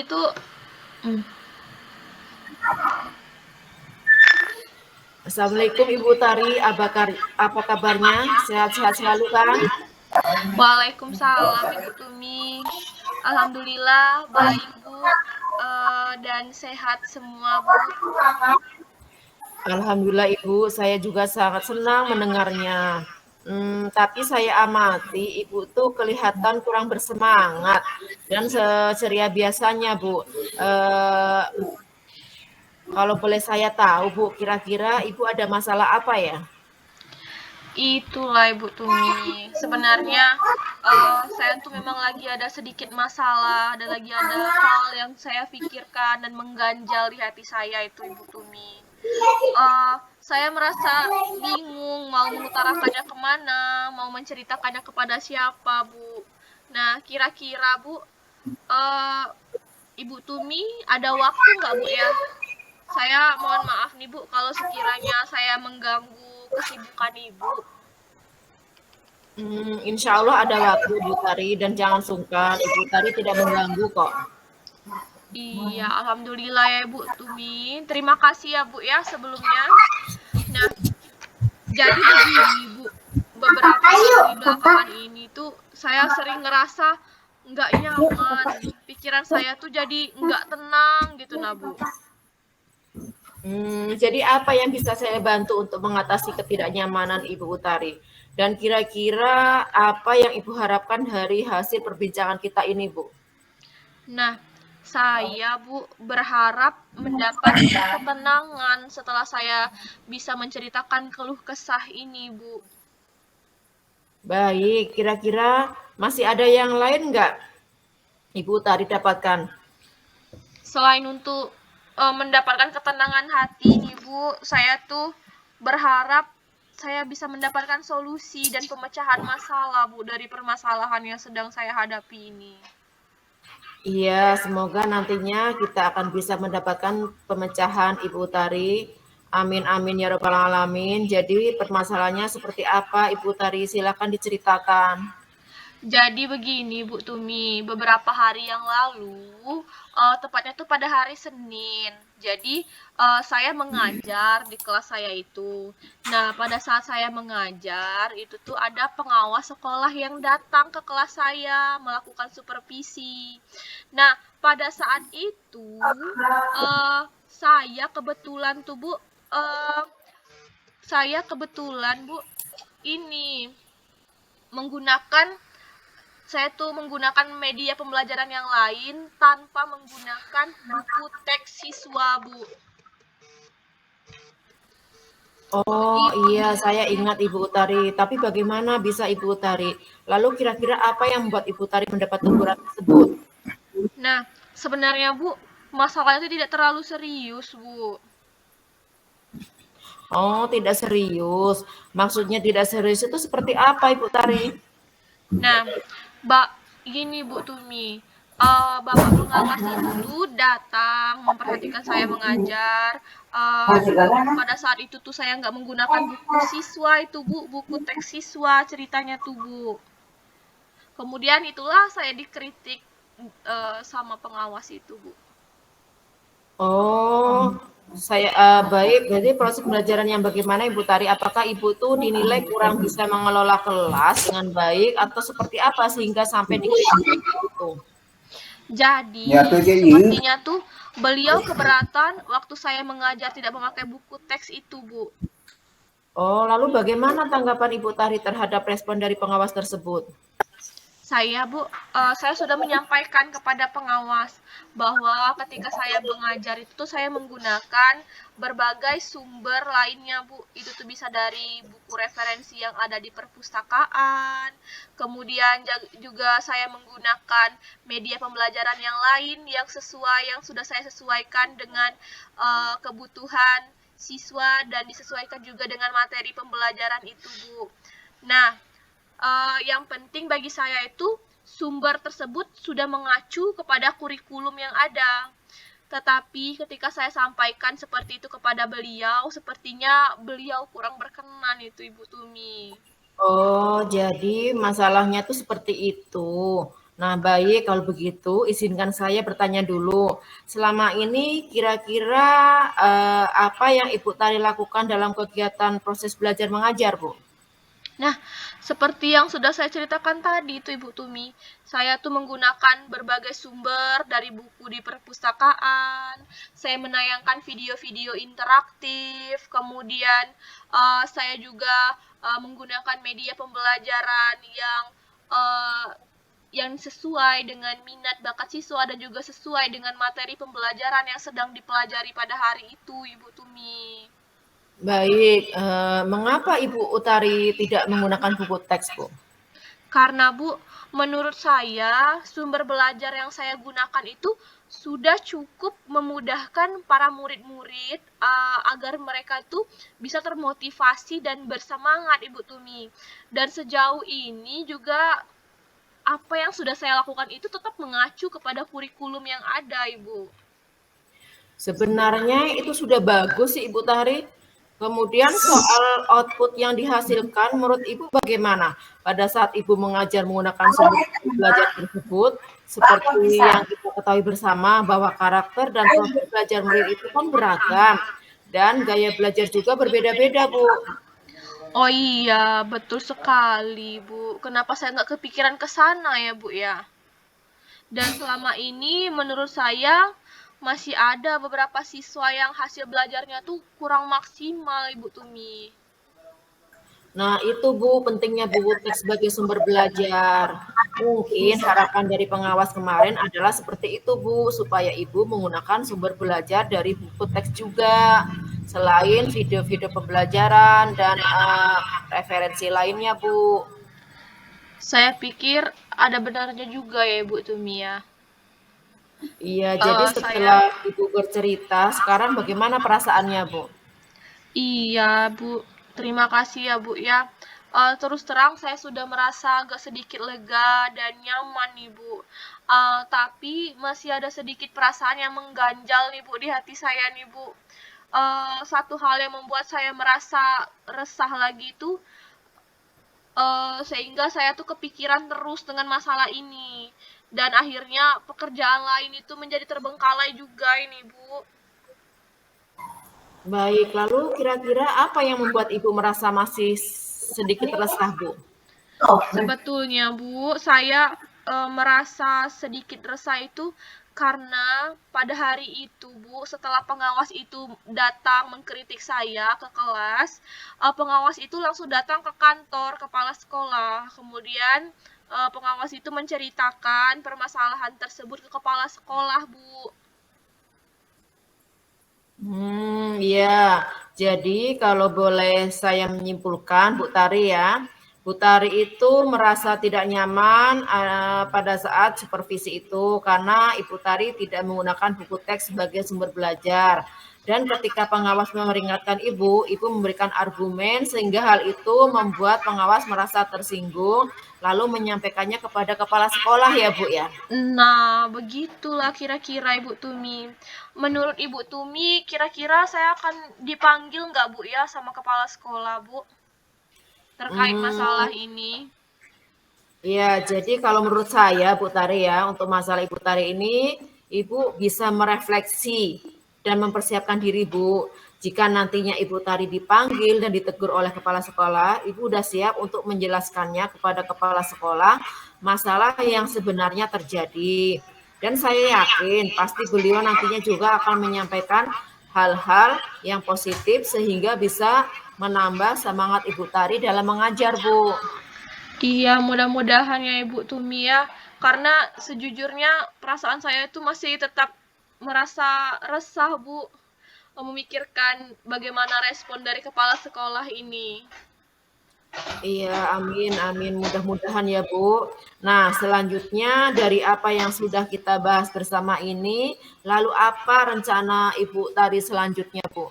itu hmm. Assalamualaikum Ibu Tari, apa kabarnya? Sehat-sehat selalu kan? Waalaikumsalam Ibu Tumi. Alhamdulillah baik Bu, dan sehat semua Bu. Alhamdulillah Ibu, saya juga sangat senang mendengarnya. Tapi saya amati Ibu tuh kelihatan kurang bersemangat dan seceria biasanya Bu. Eh, Kalau boleh saya tahu Bu, kira-kira Ibu ada masalah apa ya? Itulah Ibu Tumi. Sebenarnya saya tuh memang lagi ada sedikit masalah dan lagi ada hal yang saya pikirkan dan mengganjal di hati saya itu Ibu Tumi. Saya merasa bingung mau mengutarakannya kemana, mau menceritakannya kepada siapa, Bu. Nah, kira-kira, Bu, uh, Ibu Tumi ada waktu nggak, Bu, ya? Saya mohon maaf nih, Bu, kalau sekiranya saya mengganggu kesibukan Ibu. Insya Allah ada waktu Bu Tari dan jangan sungkan, Ibu Tari tidak mengganggu kok. Iya, alhamdulillah ya, Bu Tumi. Terima kasih ya, Bu, ya, sebelumnya. Nah, jadi begini, Bu. Beberapa hari belakangan ini tuh saya sering ngerasa nggak nyaman. Pikiran saya tuh jadi nggak tenang gitu, nah, Bu. Jadi apa yang bisa saya bantu untuk mengatasi ketidaknyamanan Ibu Utari? Dan kira-kira apa yang Ibu harapkan dari hasil perbincangan kita ini, Bu? Nah, saya, Bu, berharap mendapat ketenangan setelah saya bisa menceritakan keluh kesah ini, Bu. Baik, kira-kira masih ada yang lain nggak Ibu Utari dapatkan? Selain untuk mendapatkan ketenangan hati nih, Bu, saya tuh berharap saya bisa mendapatkan solusi dan pemecahan masalah, Bu, dari permasalahan yang sedang saya hadapi ini. Iya, semoga nantinya kita akan bisa mendapatkan pemecahan Ibu Utari. Amin amin ya robbal alamin. Jadi permasalahannya seperti apa Ibu Utari? Silakan diceritakan. Jadi begini Bu Tumi, beberapa hari yang lalu, tepatnya tuh pada hari Senin. Jadi saya mengajar di kelas saya itu. Nah, pada saat saya mengajar itu tuh ada pengawas sekolah yang datang ke kelas saya melakukan supervisi. Nah, pada saat itu saya kebetulan tuh Bu, uh, saya kebetulan Bu ini menggunakan saya tuh menggunakan media pembelajaran yang lain tanpa menggunakan buku teks siswa, Bu. Oh iya, saya ingat Ibu Utari. Tapi bagaimana bisa Ibu Utari? Lalu kira-kira apa yang membuat Ibu Utari mendapat teguran tersebut? Nah, sebenarnya Bu, masalahnya itu tidak terlalu serius, Bu. Oh, tidak serius. Maksudnya tidak serius itu seperti apa Ibu Utari? Nah, gini Bu Tumi, Bapak pengawas itu tuh datang memperhatikan saya mengajar. Uh, Pada saat itu tuh saya nggak menggunakan buku siswa itu Bu, buku teks siswa ceritanya tuh Bu. Kemudian itulah saya dikritik sama pengawas itu, Bu. Oh, baik. Berarti proses pembelajaran yang bagaimana Ibu Tari? Apakah Ibu tuh dinilai kurang bisa mengelola kelas dengan baik atau seperti apa sehingga sampai dikritik itu? Jadi, sepertinya tuh beliau keberatan waktu saya mengajar tidak memakai buku teks itu, Bu. Oh, lalu bagaimana tanggapan Ibu Tari terhadap respon dari pengawas tersebut? Saya sudah menyampaikan kepada pengawas bahwa ketika saya mengajar itu tuh saya menggunakan berbagai sumber lainnya, Bu. Itu tuh bisa dari buku referensi yang ada di perpustakaan, kemudian juga saya menggunakan media pembelajaran yang lain yang sudah saya sesuaikan dengan kebutuhan siswa dan disesuaikan juga dengan materi pembelajaran itu, Bu. Nah, yang penting bagi saya itu sumber tersebut sudah mengacu kepada kurikulum yang ada. Tetapi ketika saya sampaikan seperti itu kepada beliau, sepertinya beliau kurang berkenan itu Ibu Tumi. Oh, jadi masalahnya tuh seperti itu. Nah, baik kalau begitu izinkan saya bertanya dulu. Selama ini kira-kira apa yang Ibu Tari lakukan dalam kegiatan proses belajar mengajar, Bu? Nah, seperti yang sudah saya ceritakan tadi itu Ibu Tumi, saya tuh menggunakan berbagai sumber dari buku di perpustakaan, saya menayangkan video-video interaktif, kemudian saya juga menggunakan media pembelajaran uh, yang sesuai dengan minat bakat siswa dan juga sesuai dengan materi pembelajaran yang sedang dipelajari pada hari itu, Ibu Tumi. Baik, mengapa Ibu Utari tidak menggunakan buku teks, Bu? Karena Bu, menurut saya sumber belajar yang saya gunakan itu sudah cukup memudahkan para murid-murid agar mereka itu bisa termotivasi dan bersemangat, Ibu Tumi. Dan sejauh ini juga apa yang sudah saya lakukan itu tetap mengacu kepada kurikulum yang ada, Ibu. Sebenarnya itu sudah bagus sih Ibu Tari. Kemudian soal output yang dihasilkan menurut Ibu bagaimana pada saat Ibu mengajar menggunakan sumber belajar tersebut? Seperti yang kita ketahui bersama bahwa karakter dan proses belajar murid itu kan beragam dan gaya belajar juga berbeda-beda, Bu. Oh iya, betul sekali, Bu. Kenapa saya nggak kepikiran ke sana ya, Bu ya? Dan selama ini menurut saya masih ada beberapa siswa yang hasil belajarnya tuh kurang maksimal, Ibu Tumi. Nah, itu Bu, pentingnya buku teks sebagai sumber belajar. Mungkin harapan dari pengawas kemarin adalah seperti itu Bu, supaya Ibu menggunakan sumber belajar dari buku teks juga. Selain video-video pembelajaran dan referensi lainnya Bu. Saya pikir ada benarnya juga ya, Ibu Tumi ya. Iya, jadi Saya setelah Ibu bercerita, sekarang bagaimana perasaannya Bu? Iya, Bu. Terima kasih ya, Bu ya. Terus terang saya sudah merasa agak sedikit lega dan nyaman nih, Bu. Tapi masih ada sedikit perasaan yang mengganjal nih, Bu, di hati saya nih, Bu. Satu hal yang membuat saya merasa resah lagi itu sehingga saya tuh kepikiran terus dengan masalah ini. Dan akhirnya pekerjaan lain itu menjadi terbengkalai juga ini, Bu. Baik, lalu kira-kira apa yang membuat Ibu merasa masih sedikit resah Bu? Sebetulnya, Bu, saya merasa sedikit resah itu karena pada hari itu, Bu, setelah pengawas itu datang mengkritik saya ke kelas, pengawas itu langsung datang ke kantor kepala sekolah. Kemudian pengawas itu menceritakan permasalahan tersebut ke kepala sekolah, Bu. Iya. Jadi kalau boleh saya menyimpulkan, Bu Tari ya, Bu Tari itu merasa tidak nyaman pada saat supervisi itu karena Ibu Tari tidak menggunakan buku teks sebagai sumber belajar. Dan ketika pengawas memperingatkan Ibu memberikan argumen sehingga hal itu membuat pengawas merasa tersinggung, lalu menyampaikannya kepada kepala sekolah ya Bu ya. Nah, begitulah kira-kira Ibu Tumi. Menurut Ibu Tumi, kira-kira saya akan dipanggil nggak Bu ya sama kepala sekolah Bu terkait Hmm, masalah ini? Ya, jadi kalau menurut saya, Bu Tari ya, untuk masalah Ibu Tari ini, Ibu bisa merefleksi dan mempersiapkan diri, Bu. Jika nantinya Ibu Tari dipanggil dan ditegur oleh kepala sekolah, Ibu sudah siap untuk menjelaskannya kepada kepala sekolah masalah yang sebenarnya terjadi. Dan saya yakin pasti beliau nantinya juga akan menyampaikan hal-hal yang positif sehingga bisa menambah semangat Ibu Tari dalam mengajar, Bu. Iya, mudah-mudahan ya Ibu Tumi ya. Karena sejujurnya perasaan saya itu masih tetap merasa resah Bu, memikirkan bagaimana respon dari kepala sekolah ini. Iya, amin, amin. Mudah-mudahan ya, Bu. Nah, selanjutnya dari apa yang sudah kita bahas bersama ini, lalu apa rencana Ibu tadi selanjutnya, Bu?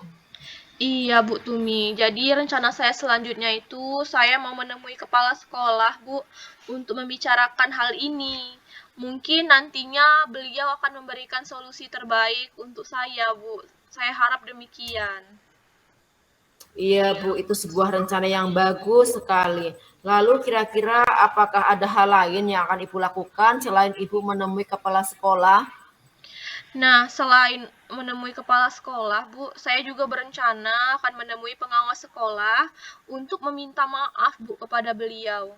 Iya, Bu Tumi. Jadi rencana saya selanjutnya itu saya mau menemui kepala sekolah, Bu, untuk membicarakan hal ini. Mungkin nantinya beliau akan memberikan solusi terbaik untuk saya, Bu. Saya harap demikian. Iya, Bu, itu sebuah rencana yang bagus sekali. Lalu kira-kira apakah ada hal lain yang akan Ibu lakukan selain Ibu menemui kepala sekolah? Nah, selain menemui kepala sekolah, Bu, saya juga berencana akan menemui pengawas sekolah untuk meminta maaf, Bu, kepada beliau.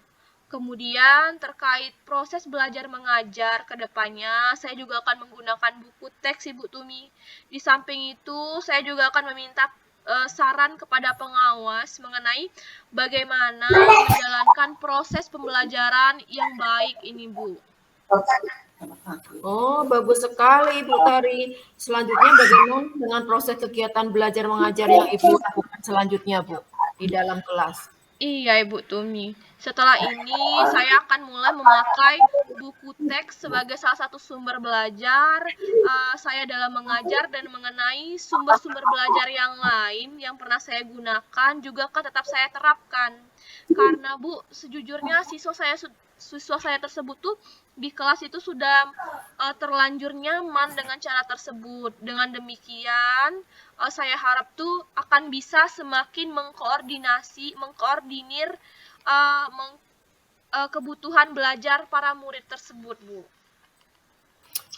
Kemudian terkait proses belajar mengajar ke depannya, saya juga akan menggunakan buku teks Ibu Tumi. Di samping itu, saya juga akan meminta saran kepada pengawas mengenai bagaimana menjalankan proses pembelajaran yang baik ini, Bu. Oh, bagus sekali, Ibu Tari. Selanjutnya bagaimana dengan proses kegiatan belajar mengajar yang Ibu lakukan selanjutnya, Bu, di dalam kelas? Iya, Ibu Tumi. Setelah ini, saya akan mulai memakai buku teks sebagai salah satu sumber belajar saya dalam mengajar dan mengenai sumber-sumber belajar yang lain yang pernah saya gunakan juga akan tetap saya terapkan. Karena, Bu, sejujurnya siswa saya tersebut tuh di kelas itu sudah terlanjur nyaman dengan cara tersebut. Dengan demikian, saya harap tuh akan bisa semakin mengkoordinir kebutuhan belajar para murid tersebut, Bu.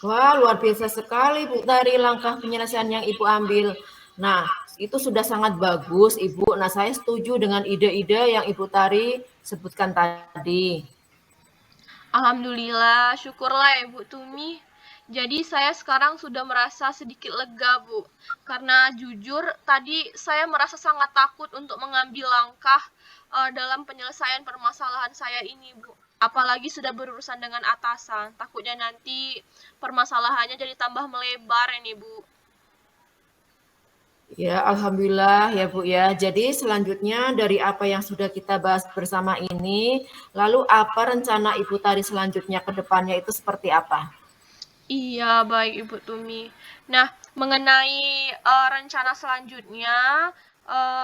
Wah, luar biasa sekali, Bu Tari, langkah penyelesaian yang Ibu ambil. Nah, itu sudah sangat bagus, Ibu. Nah, saya setuju dengan ide-ide yang Ibu Tari sebutkan tadi. Alhamdulillah, syukurlah ya Bu Tumi. Jadi saya sekarang sudah merasa sedikit lega, Bu. Karena jujur tadi saya merasa sangat takut untuk mengambil langkah dalam penyelesaian permasalahan saya ini, Bu. Apalagi sudah berurusan dengan atasan. Takutnya nanti permasalahannya jadi tambah melebar ini, Bu. Ya, alhamdulillah ya Bu ya. Jadi selanjutnya dari apa yang sudah kita bahas bersama ini, lalu apa rencana Ibu Tari selanjutnya ke depannya itu seperti apa? Iya, baik Ibu Tumi. Nah, mengenai rencana selanjutnya,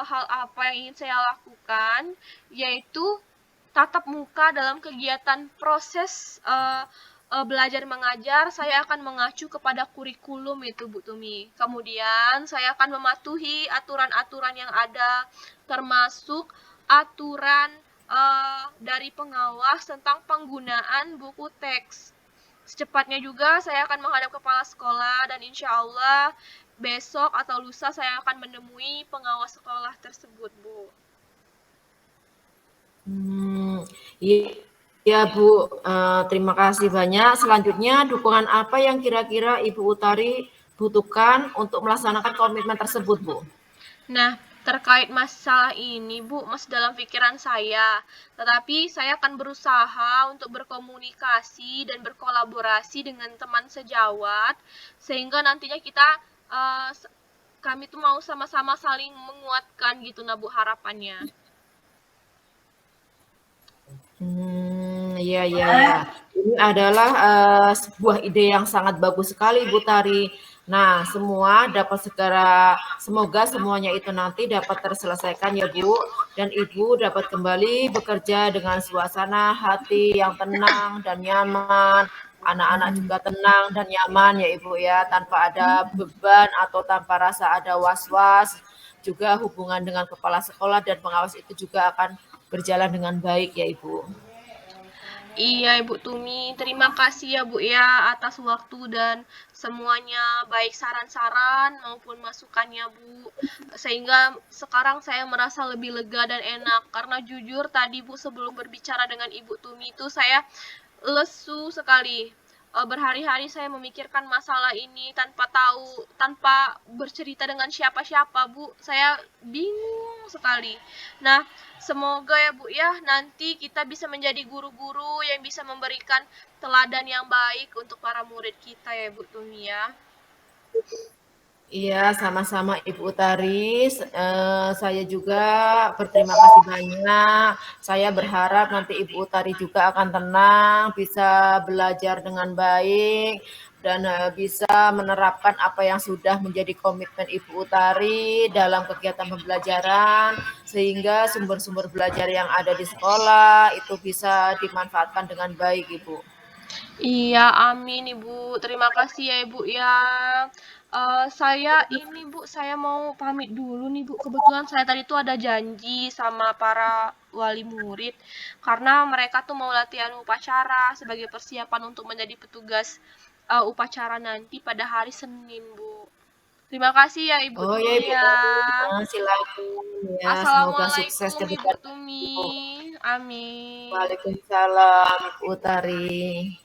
hal apa yang ingin saya lakukan, yaitu tatap muka dalam kegiatan proses belajar mengajar, saya akan mengacu kepada kurikulum itu, Bu Tumi. Kemudian, saya akan mematuhi aturan-aturan yang ada, termasuk aturan dari pengawas tentang penggunaan buku teks. Secepatnya juga saya akan menghadap kepala sekolah dan insya Allah besok atau lusa saya akan menemui pengawas sekolah tersebut, Bu. Iya ya, Bu, terima kasih banyak. Selanjutnya dukungan apa yang kira-kira Ibu Utari butuhkan untuk melaksanakan komitmen tersebut, Bu? Nah, terkait masalah ini, Bu, masih dalam pikiran saya. Tetapi saya akan berusaha untuk berkomunikasi dan berkolaborasi dengan teman sejawat, sehingga nantinya uh, kami tuh mau sama-sama saling menguatkan gitu, nah Bu, harapannya. Iya iya iya. Ini adalah, sebuah ide yang sangat bagus sekali, Bu Tari. Nah, semoga semuanya itu nanti dapat terselesaikan ya, Bu, dan Ibu dapat kembali bekerja dengan suasana hati yang tenang dan nyaman, anak-anak juga tenang dan nyaman ya, Ibu, ya, tanpa ada beban atau tanpa rasa ada was-was, juga hubungan dengan kepala sekolah dan pengawas itu juga akan berjalan dengan baik ya, Ibu. Iya, Ibu Tumi. Terima kasih ya, Bu ya, atas waktu dan semuanya, baik saran-saran maupun masukannya, Bu. Sehingga sekarang saya merasa lebih lega dan enak. Karena jujur tadi, Bu, sebelum berbicara dengan Ibu Tumi itu saya lesu sekali. Berhari-hari saya memikirkan masalah ini tanpa bercerita dengan siapa-siapa, Bu. Saya bingung sekali. Nah, semoga ya, Bu ya, nanti kita bisa menjadi guru-guru yang bisa memberikan teladan yang baik untuk para murid kita ya, Bu Tumi ya. Iya, sama-sama Ibu Utaris. Saya juga berterima kasih banyak. Saya berharap nanti Ibu Utari juga akan tenang, bisa belajar dengan baik, dan bisa menerapkan apa yang sudah menjadi komitmen Ibu Utari dalam kegiatan pembelajaran, sehingga sumber-sumber belajar yang ada di sekolah itu bisa dimanfaatkan dengan baik, Ibu. Iya, amin Ibu. Terima kasih ya Ibu ya. Saya ini Bu, saya mau pamit dulu nih Bu. Kebetulan saya tadi tuh ada janji sama para wali murid karena mereka tuh mau latihan upacara sebagai persiapan untuk menjadi petugas upacara nanti pada hari Senin Bu. Terima kasih ya Ibu Oh ya Tumi Ibu ya. Tami, silakan ya, semoga sukses Assalamualaikum ke Ibu depan Tumi. Ibu. Amin. Waalaikumsalam Ibu Utari.